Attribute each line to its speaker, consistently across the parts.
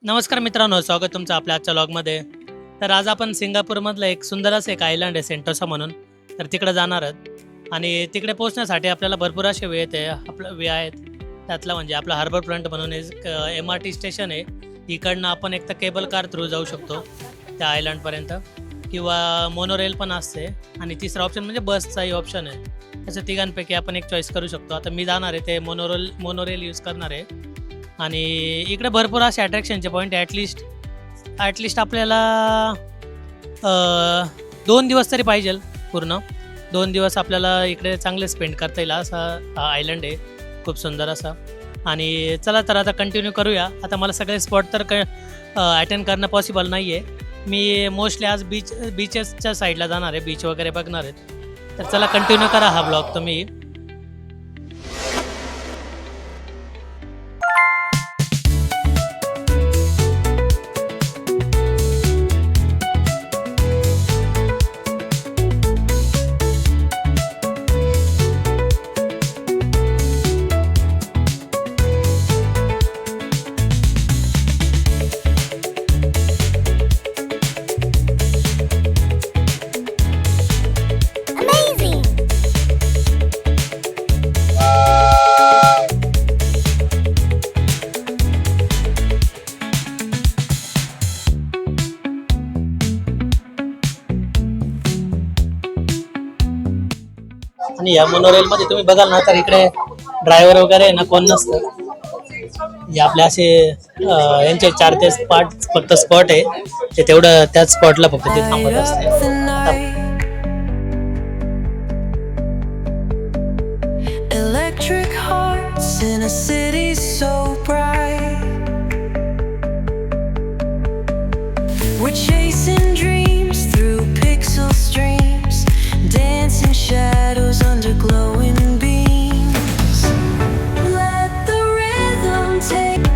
Speaker 1: नमस्कार मित्रांनो, स्वागत तुमचं आपल्या आजच्या व्लॉगमध्ये. तर आज आपण सिंगापूरमधलं एक सुंदर असं एक आयलंड आहे सेंटोसा म्हणून. तर तिकडे जाणार आहोत आणि तिकडे पोहोचण्यासाठी आपल्याला भरपूर असे वे आहेत. त्यातला म्हणजे आपला हार्बर फ्रंट म्हणून एक MRT स्टेशन आहे. इकडनं आपण एक तर केबल कार थ्रू जाऊ शकतो त्या आयलंडपर्यंत, किंवा मोनोरेल पण असते, आणि तिसरा ऑप्शन म्हणजे बसचाही ऑप्शन आहे. असं तिघांपैकी आपण एक चॉईस करू शकतो. आता मी जाणार आहे ते मोनोरेल यूज करणार आहे. आणि इकडे भरपूर असे अट्रॅक्शनचे पॉईंट ॲटलिस्ट आपल्याला 2 दिवस तरी पाहिजे. पूर्ण 2 दिवस आपल्याला इकडे चांगले स्पेंड करता येईल असा हा आयलंड आहे, खूप सुंदर असा. आणि चला तर आता कंटिन्यू करूया. आता मला सगळे स्पॉट तर अटेंड करणं पॉसिबल नाही आहे. मी मोस्टली आज बीचेसच्या साईडला जाणार आहे, बीच वगैरे बघणार आहेत. तर चला कंटिन्यू करा हा ब्लॉग तुम्ही. आणि या मोनोरेलमध्ये तुम्ही बघाल ना, तर इकडे ड्रायव्हर वगैरे ना कोण नसतं. हे आपले असे यांचे 4 ते 5 फक्त स्पॉट आहे, ते तेवढं त्याच स्पॉटला फक्त ते थांबत असते.
Speaker 2: Electric hearts in a city so bright. We're chasing dreams through pixel streams, dancing shadows under glowing beams. Let the rhythm take.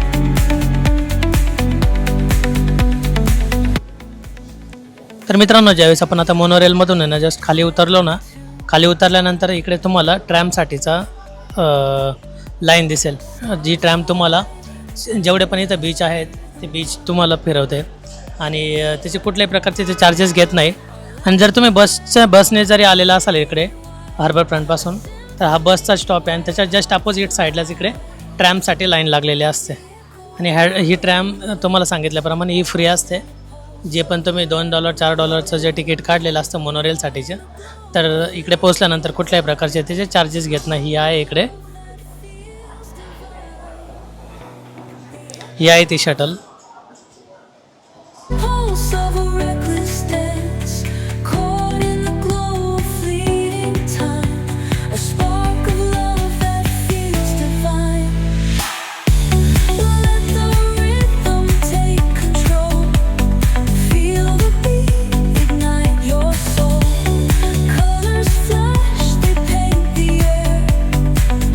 Speaker 1: तर मित्रांनो, ज्यावेळेस आपण आता मोनोरेलमधून आहे ना जस्ट खाली उतरलो ना, खाली उतरल्यानंतर इकडे तुम्हाला ट्रॅमसाठीचा लाईन दिसेल. जी ट्रॅम तुम्हाला जेवढे पण इथं बीच आहेत ते बीच तुम्हाला फिरवते, आणि त्याचे कुठल्याही प्रकारचे ते चार्जेस घेत नाही. आणि जर तुम्ही बसने जरी आलेला असाल इकडे हार्बर फ्रंटपासून, तर हा बसचा स्टॉप आहे, आणि त्याच्या जस्ट अपोजिट साईडलाच इकडे ट्रॅमसाठी लाईन लागलेली असते. आणि ही ट्रॅम तुम्हाला सांगितल्याप्रमाणे ही फ्री असते. जे पण तुम्ही $2 $4चं जे तिकीट काढलेलं असतं मोनोरेलसाठीचे, तर इकडे पोचल्यानंतर कुठल्याही प्रकारचे त्याचे चार्जेस घेत नाही. ही आहे इकडे, ही आहे ती shuttle.
Speaker 2: Pulse of a reckless dance, caught in the glow of fleeting time, a spark of love that feels divine. Let the rhythm take control, feel the beat ignite your soul. Colors flash, they paint the air,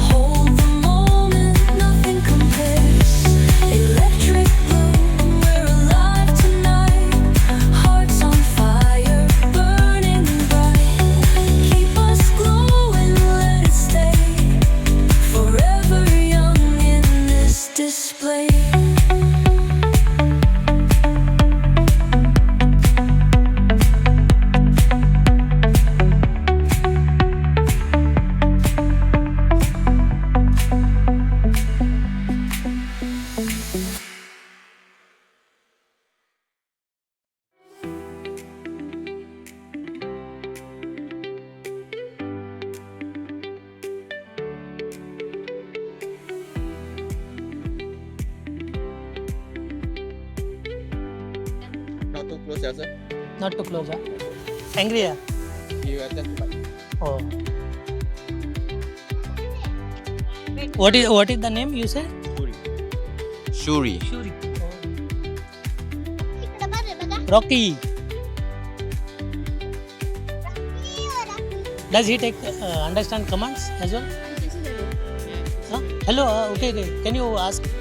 Speaker 2: hold the moment, nothing compares. Electric blue, we're alive tonight, hearts on fire, burning bright. Keep us glowing, let it stay, forever young in this display.
Speaker 3: Not too close, yes, sir.
Speaker 1: Not too close. Angry आहे.
Speaker 3: You are just
Speaker 1: हो. What is the name you say?
Speaker 3: Shuri.
Speaker 1: Shuri. Rocky. Does he take understand commands as well? Huh? Hello. Okay. Can you ask?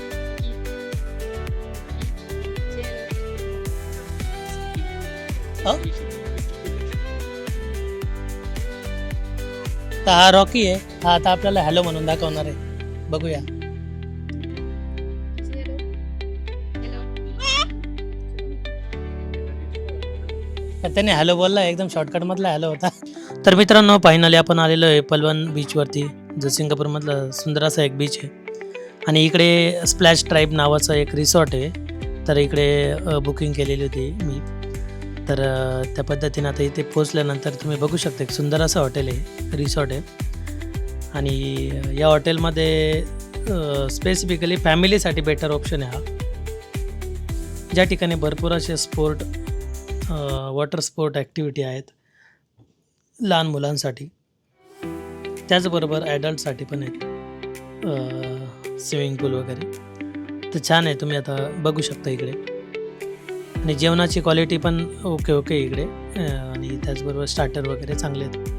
Speaker 1: Huh? तर हा Rocky आहे. हा आता आपल्याला hello म्हणून दाखवणार आहे. बघूया. पण त्याने हॅलो बोलला एकदम शॉर्टकटमधला हॅलो होता. तर मित्रांनो फायनली आपण आलेलो आहे पलवण बीचवरती, जो सिंगापूरमधला सुंदर असा एक बीच आहे. आणि इकडे स्प्लॅश ट्राईब नावाचं एक रिसॉर्ट आहे. तर इकडे बुकिंग केलेली होती मी. तर त्या पद्धतीनं आता इथे पोचल्यानंतर तुम्ही बघू शकता एक सुंदर असं हॉटेल आहे, रिसॉर्ट आहे. आणि या हॉटेलमध्ये स्पेसिफिकली फॅमिलीसाठी बेटर ऑप्शन आहे हा. ज्या ठिकाणी भरपूर असे स्पोर्ट वॉटर स्पोर्ट ॲक्टिव्हिटी आहेत लहान मुलांसाठी, त्याचबरोबर ॲडल्टसाठी पण आहेत स्विमिंग पूल वगैरे. तर छान आहे, तुम्ही आता बघू शकता इकडे. आणि जेवणाची क्वालिटी पण ओके इकडे. आणि त्याचबरोबर स्टार्टर वगैरे चांगले आहेत.